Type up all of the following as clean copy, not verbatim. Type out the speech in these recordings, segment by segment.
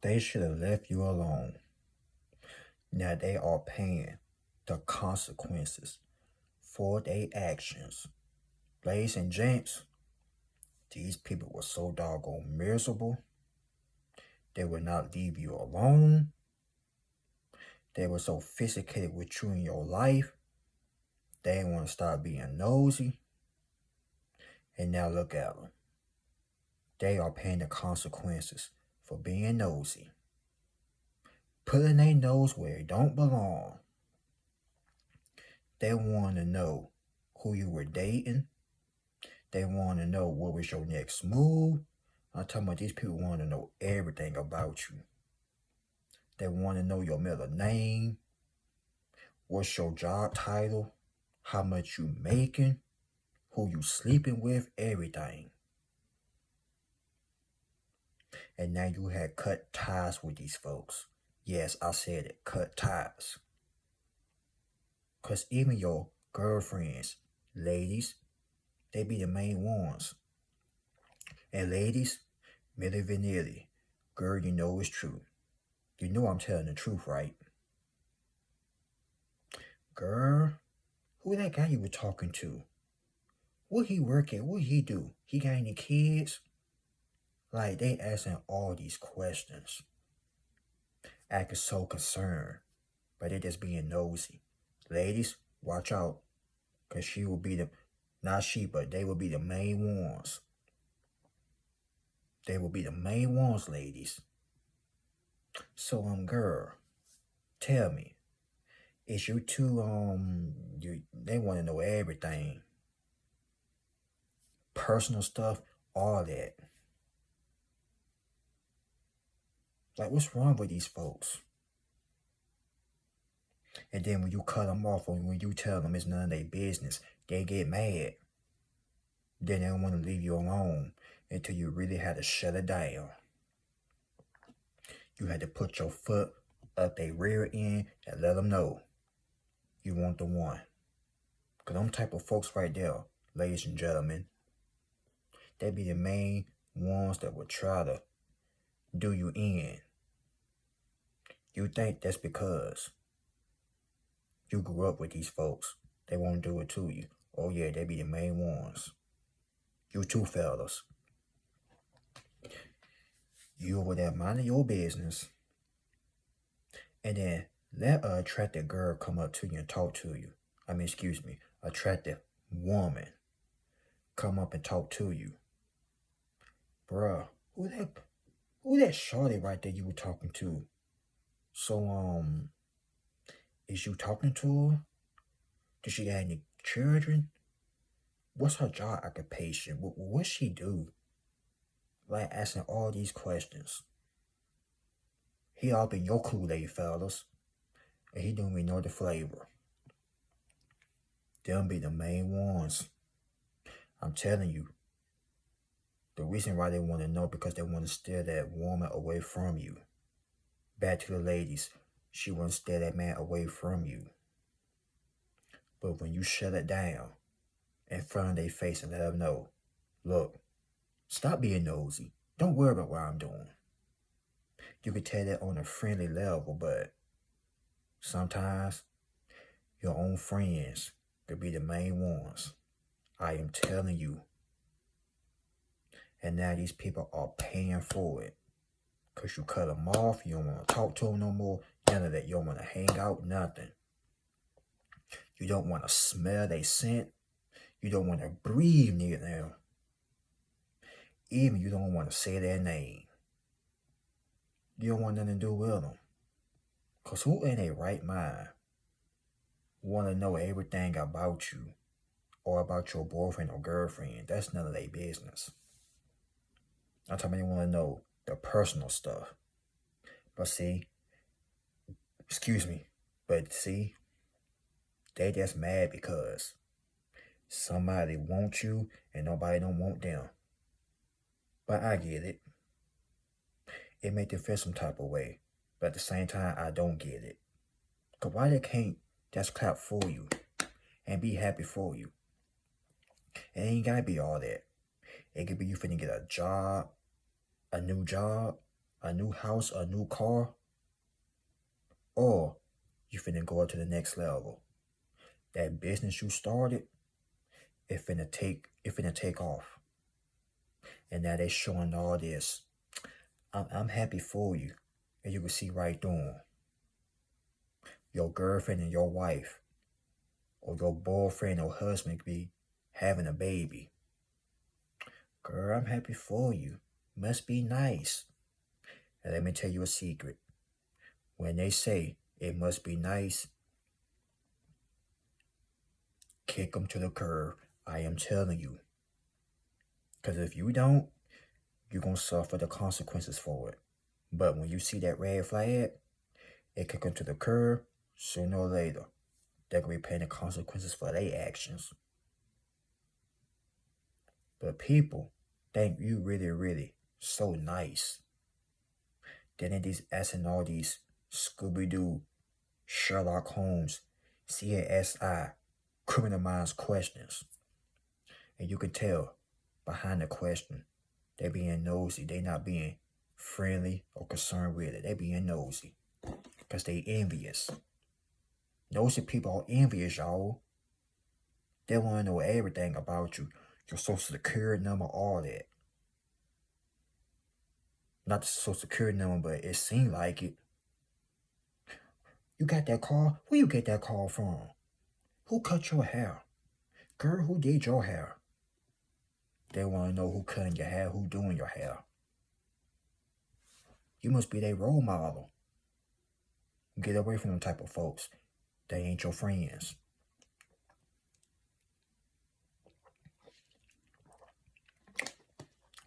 They should have left you alone. Now they are paying the consequences for their actions. Ladies and gents, these people were so doggone miserable. They would not leave you alone. They were so sophisticated with you in your life. They didn't want to stop being nosy. And now look at them. They are paying the consequences for being nosy. Putting their nose where it don't belong. They want to know who you were dating. They want to know what was your next move. I'm talking about these people want to know everything about you. They want to know your middle name, what's your job title, how much you making, who you sleeping with, everything. And now you had cut ties with these folks. Yes, I said it, cut ties. Because even your girlfriends, ladies, they be the main ones. And ladies, milli vanilli, girl, you know it's true. You know I'm telling the truth, right? Girl, who that guy you were talking to? What he work at? What he do? He got any kids? Like, they asking all these questions. Acting so concerned. But they just being nosy. Ladies, watch out. Because she will be the, not she, but they will be the main ones. They will be the main ones, ladies. So, girl, tell me, is you two, they want to know everything. Personal stuff, all that. Like, what's wrong with these folks? And then when you cut them off or when you tell them it's none of their business, they get mad. Then they don't want to leave you alone until you really had to shut it down. You had to put your foot up their rear end and let them know you want the one. Because them type of folks right there, ladies and gentlemen, they be the main ones that would try to do you in. You think that's because you grew up with these folks. They won't do it to you. Oh yeah, they be the main ones. You too, fellas. You over there minding your business. And then let an attractive girl come up to you and talk to you. Attractive woman come up and talk to you. Bruh, who that shorty right there you were talking to? So, is you talking to her? Does she got any children? What's her job occupation? What she do? Like asking all these questions. He all been your Kool-Aid, fellas. And he don't even know the flavor. Them be the main ones. I'm telling you. The reason why they want to know because they want to steer that woman away from you. Back to the ladies. She want to steer that man away from you. But when you shut it down in front of their face and let them know, look, stop being nosy. Don't worry about what I'm doing. You can tell that on a friendly level, but sometimes your own friends could be the main ones. I am telling you. And now these people are paying for it. Because you cut them off. You don't want to talk to them no more. None of that. You don't want to hang out. Nothing. You don't want to smell their scent. You don't want to breathe near them. Even you don't want to say their name. You don't want nothing to do with them. Because who in their right mind want to know everything about you or about your boyfriend or girlfriend? That's none of their business. I'm talking about they want to know the personal stuff. But see, they just mad because somebody wants you and nobody don't want them. But I get it. It make them feel some type of way. But at the same time, I don't get it. Because why they can't just clap for you and be happy for you? It ain't got to be all that. It could be you finna get a job, a new job, a new house, a new car, or you finna go up to the next level. That business you started, it finna take off. And now they showing all this. I'm happy for you. And you can see right through them. Your girlfriend and your wife, or your boyfriend or husband could be having a baby. Girl, I'm happy for you. Must be nice. And let me tell you a secret. When they say it must be nice, kick them to the curb. I am telling you. Because if you don't, you're going to suffer the consequences for it. But when you see that red flag, it kick them to the curb. Sooner or later, they're going to be paying the consequences for their actions. But people think you really, really so nice. Then it is asking all these Scooby-Doo, Sherlock Holmes, CSI, Criminal Minds questions. And you can tell behind the question, they being nosy. They not being friendly or concerned with it. They being nosy because they envious. Nosy people are envious, y'all. They want to know everything about you. Your social security number, all that. Not the social security number, but it seemed like it. You got that car? Where you get that car from? Who cut your hair? Girl, who did your hair? They want to know who cutting your hair, who doing your hair. You must be their role model. Get away from them type of folks. They ain't your friends.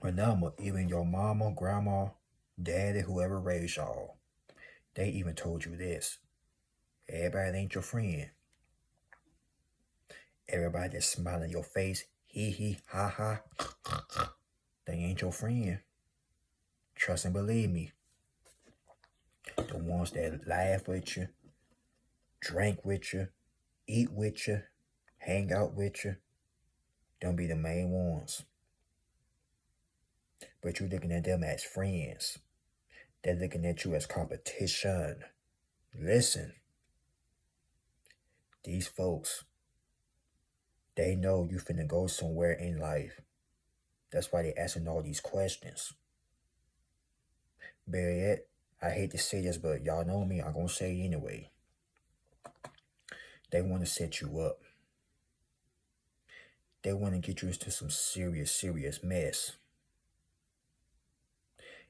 Remember, even your mama, grandma, daddy, whoever raised y'all, they even told you this. Everybody ain't your friend. Everybody that's smiling in your face, hee hee, ha ha, they ain't your friend. Trust and believe me. The ones that laugh with you, drink with you, eat with you, hang out with you, don't be the main ones. But you're looking at them as friends. They're looking at you as competition. Listen, these folks, they know you finna go somewhere in life. That's why they asking all these questions. Better yet, I hate to say this, but y'all know me, I'm gonna say it anyway. They want to set you up. They want to get you into some serious, serious mess.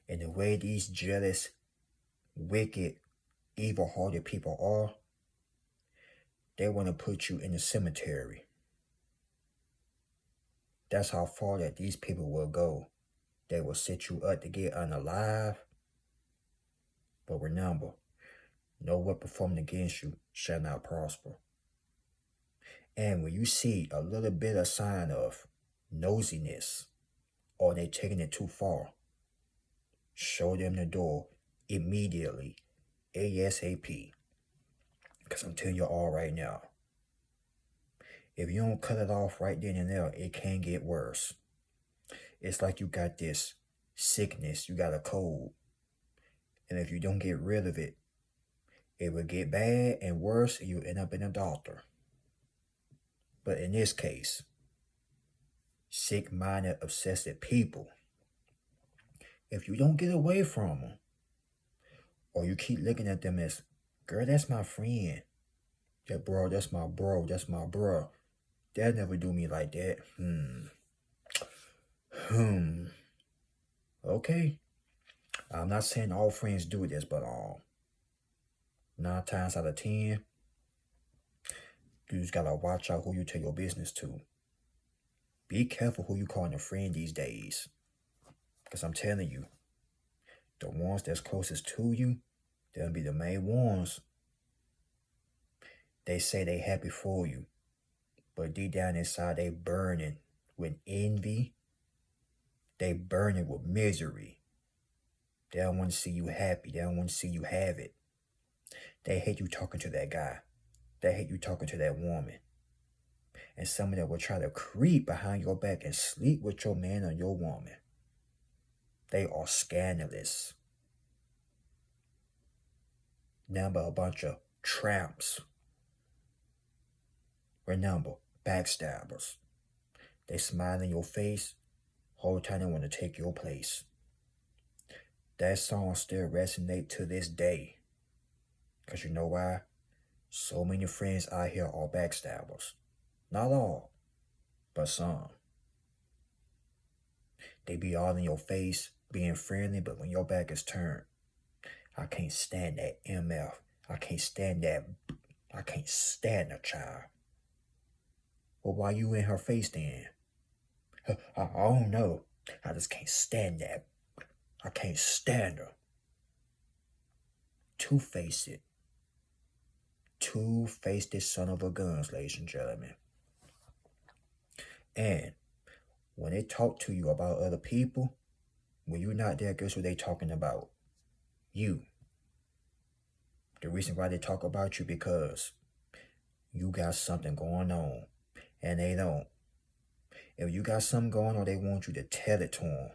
And the way these jealous, wicked, evil-hearted people are, they want to put you in the cemetery. That's how far that these people will go. They will set you up to get unalive. But remember, no weapon formed against you shall not prosper. And when you see a little bit of sign of nosiness, or they taking it too far, show them the door immediately, ASAP. Because I'm telling you all right now, if you don't cut it off right then and there, it can get worse. It's like you got this sickness, you got a cold. And if you don't get rid of it, it will get bad and worse, and you end up in a doctor. But in this case, sick-minded, obsessive people, if you don't get away from them, or you keep looking at them as, girl, that's my friend. That bro, that's my bro, that's my bro. They'll never do me like that. Okay. I'm not saying all friends do this, but 9 times out of 10, you just gotta watch out who you tell your business to. Be careful who you calling a friend these days. Because I'm telling you, the ones that's closest to you, they'll be the main ones. They say they happy for you, but deep down inside they burning with envy. They burning with misery. They don't want to see you happy. They don't want to see you have it. They hate you talking to that guy. They hate you talking to that woman. And some of them will try to creep behind your back and sleep with your man or your woman. They are scandalous. Now but a bunch of tramps. Remember, backstabbers. They smile in your face, whole time they want to take your place. That song still resonates to this day. Because you know why? So many friends out here are backstabbers. Not all, but some. They be all in your face, being friendly, but when your back is turned, I can't stand that MF. I can't stand the child. Well, why you in her face then? I don't know. I just can't stand that. I can't stand her. Two-faced. Two-faced son of a guns, ladies and gentlemen. And when they talk to you about other people, when you're not there, guess what they talking about? You. The reason why they talk about you because you got something going on, and they don't. If you got something going on, they want you to tell it to them.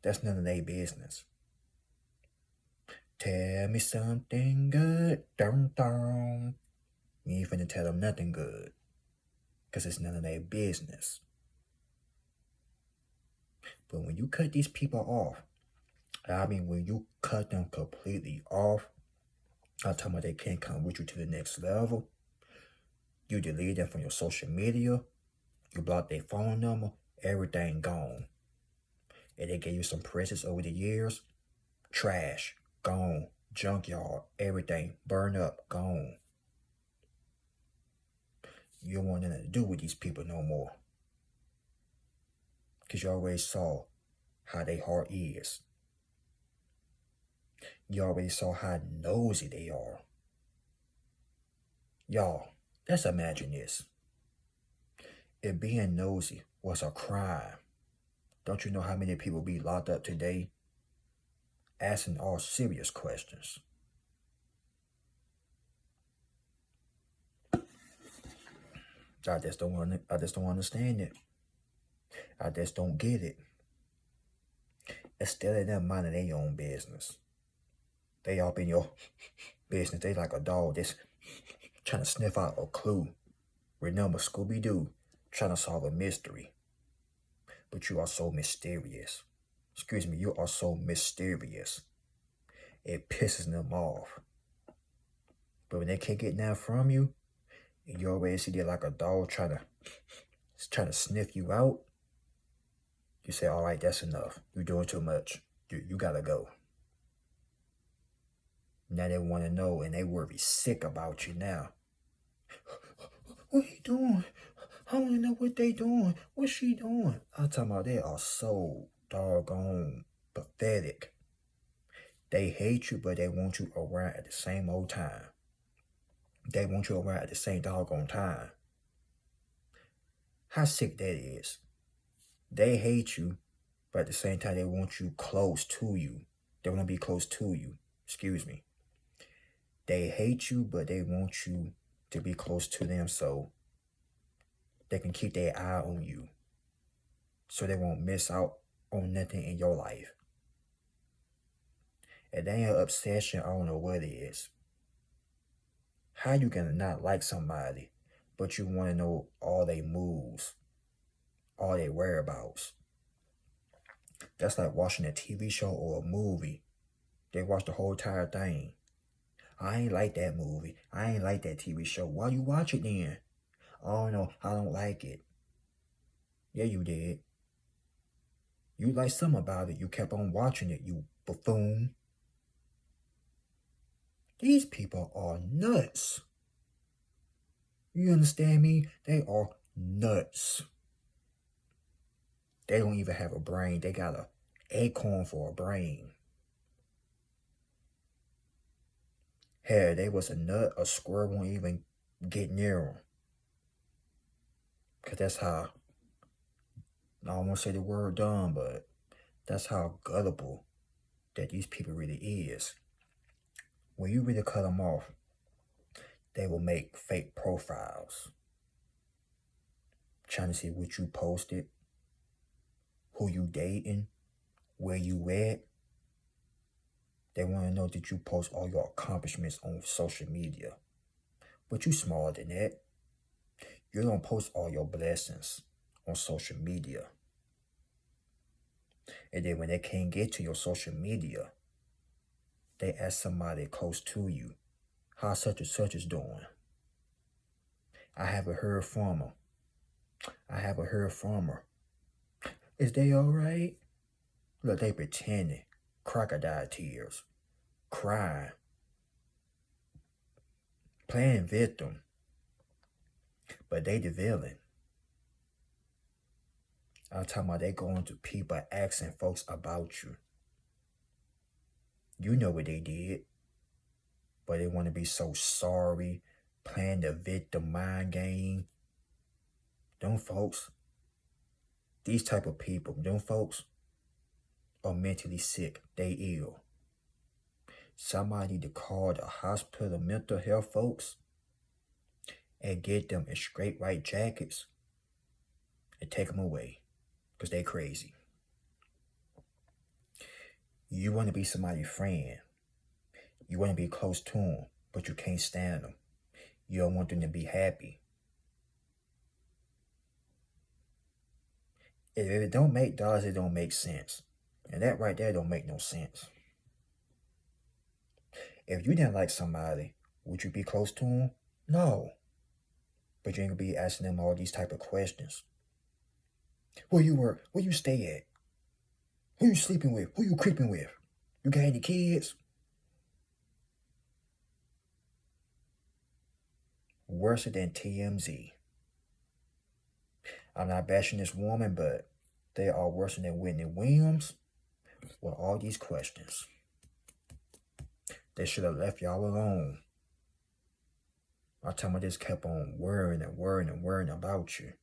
That's none of their business. Tell me something good, dum dum. You ain't finna tell them nothing good, because it's none of their business. But when you cut these people off, I mean when you cut them completely off, I'm talking about they can't come with you to the next level. You delete them from your social media, you block their phone number, everything gone. And they gave you some presents over the years, trash, gone, junkyard, everything, burn up, gone. You don't want nothing to do with these people no more. Because you already saw how their heart is. You already saw how nosy they are. Y'all, let's imagine this. If being nosy was a crime, don't you know how many people be locked up today asking all serious questions? I just don't understand it. I just don't get it. Instead of them minding their own business, they up in your business. They like a dog that's trying to sniff out a clue. Remember Scooby-Doo trying to solve a mystery. But you are so mysterious. Excuse me, you are so mysterious. It pisses them off. But when they can't get nothing from you, and you already see they're like a dog trying to sniff you out, you say, all right, that's enough. You're doing too much. You gotta go. Now they want to know, and they worry sick about you now. What he doing? I want to know what they doing. What's she doing? I'm talking about they are so doggone pathetic. They hate you, but they want you around at the same old time. They want you around at the same doggone time. How sick that is. They hate you, but at the same time they want you close to you. They want to be close to you. Excuse me. They hate you, but they want you to be close to them so they can keep their eye on you. So they won't miss out on nothing in your life. If they ain't an obsession, I don't know what it is. How you gonna not like somebody, but you want to know all their moves, all their whereabouts? That's like watching a TV show or a movie. They watch the whole entire thing. I ain't like that movie. I ain't like that TV show. Why you watch it then? Oh no, I don't like it. Yeah, you did. You liked something about it. You kept on watching it, you buffoon. These people are nuts. You understand me? They are nuts. They don't even have a brain. They got an acorn for a brain. Hell, they was a nut, a squirrel won't even get near them. Because that's how, I don't want to say the word dumb, but that's how gullible that these people really is. When you really cut them off, they will make fake profiles. Trying to see what you posted, who you dating, where you at. They want to know that you post all your accomplishments on social media. But you smaller than that. You don't post all your blessings on social media. And then when they can't get to your social media, they ask somebody close to you, how such and such is doing. I haven't heard from her. I haven't heard from her. Is they alright? Look, they pretending. Crocodile tears. Crying. Playing victim. But they the villain. I'm talking about they going to people asking folks about you. You know what they did. But they want to be so sorry. Playing the victim mind game. Them folks. These type of people. Them folks are mentally sick. They ill. Somebody to call the hospital mental health folks and get them in straight white jackets and take them away because they crazy. You want to be somebody's friend. You want to be close to them, but you can't stand them. You don't want them to be happy. If it don't make dollars, it don't make sense. And that right there don't make no sense. If you didn't like somebody, would you be close to them? No. But you ain't gonna be asking them all these type of questions. Where you work? Where you stay at? Who you sleeping with? Who you creeping with? You got any kids? Worse than TMZ. I'm not bashing this woman, but they are worse than Whitney Williams with all these questions. They should have left y'all alone. I'm talking about this kept on worrying and worrying and worrying about you.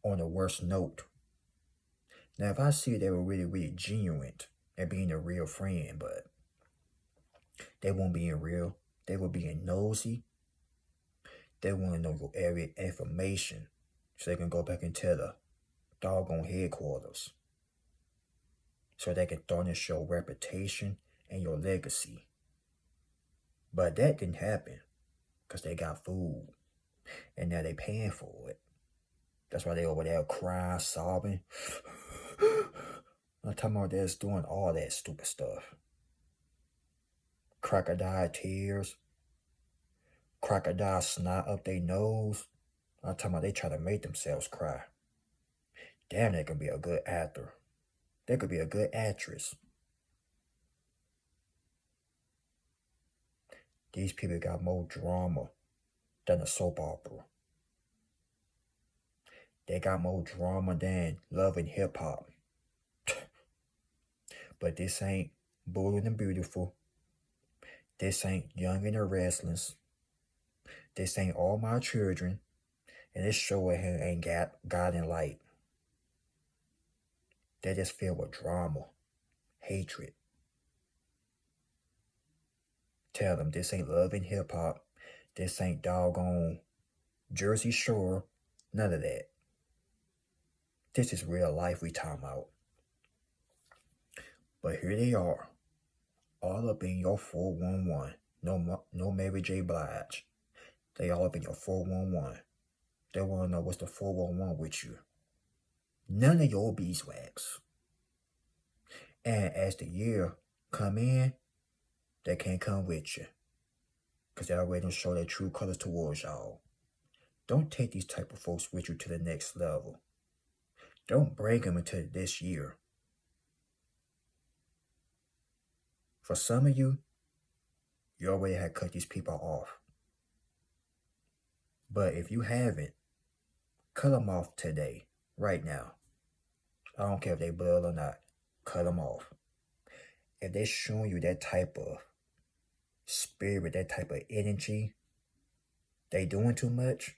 On the worst note. Now, if I see they were really, really genuine and being a real friend, but they won't be real. They will be nosy. They want to know your area information so they can go back and tell the doggone headquarters. So they can tarnish your reputation and your legacy. But that didn't happen because they got food. And now they paying for it. That's why they over there crying, sobbing. I'm talking about that's doing all that stupid stuff. Crocodile tears. Crocodile snot up their nose. I'm talking about they try to make themselves cry. Damn, they could be a good actor. They could be a good actress. These people got more drama than a soap opera. They got more drama than Love and Hip Hop. But this ain't Bold and Beautiful. This ain't Young and the Restless. This ain't All My Children. And this show here ain't got God and Light. They just filled with drama, hatred. Tell them this ain't Love and Hip Hop. This ain't doggone Jersey Shore. None of that. This is real life we talking about. But here they are. All up in your 411. No Mary J. Blige. They all up in your 411. They want to know what's the 411 with you. None of your beeswax. And as the year come in, they can't come with you. Because they already don't show their true colors towards y'all. Don't take these type of folks with you to the next level. Don't bring them into this year. For some of you, you already had cut these people off. But if you haven't, cut them off today, right now. I don't care if they blood or not. Cut them off. If they're showing you that type of spirit, that type of energy, they doing too much,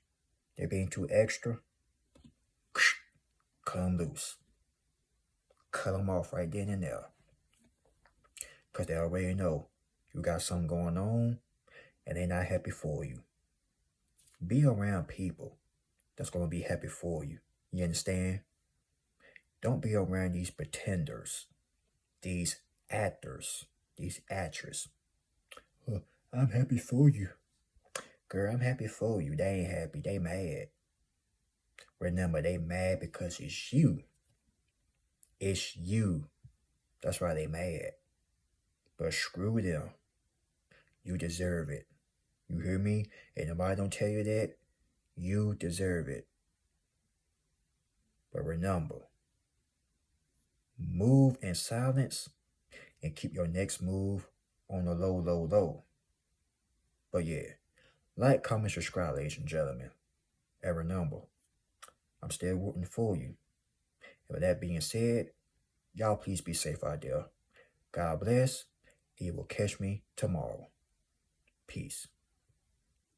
they being too extra, cut them loose. Cut them off right then and there. Because they already know you got something going on and they're not happy for you. Be around people that's going to be happy for you. You understand? Don't be around these pretenders, these actors, These actresses. I'm happy for you. Girl, I'm happy for you. They ain't happy. They mad. Remember, they mad because it's you. It's you. That's why they mad. But screw them. You deserve it. You hear me? And nobody don't tell you that. You deserve it. But remember, move in silence and keep your next move on the low, low, low. But yeah, like, comment, subscribe, ladies and gentlemen. And remember, I'm still rooting for you. And with that being said, y'all please be safe out there. God bless. You will catch me tomorrow. Peace.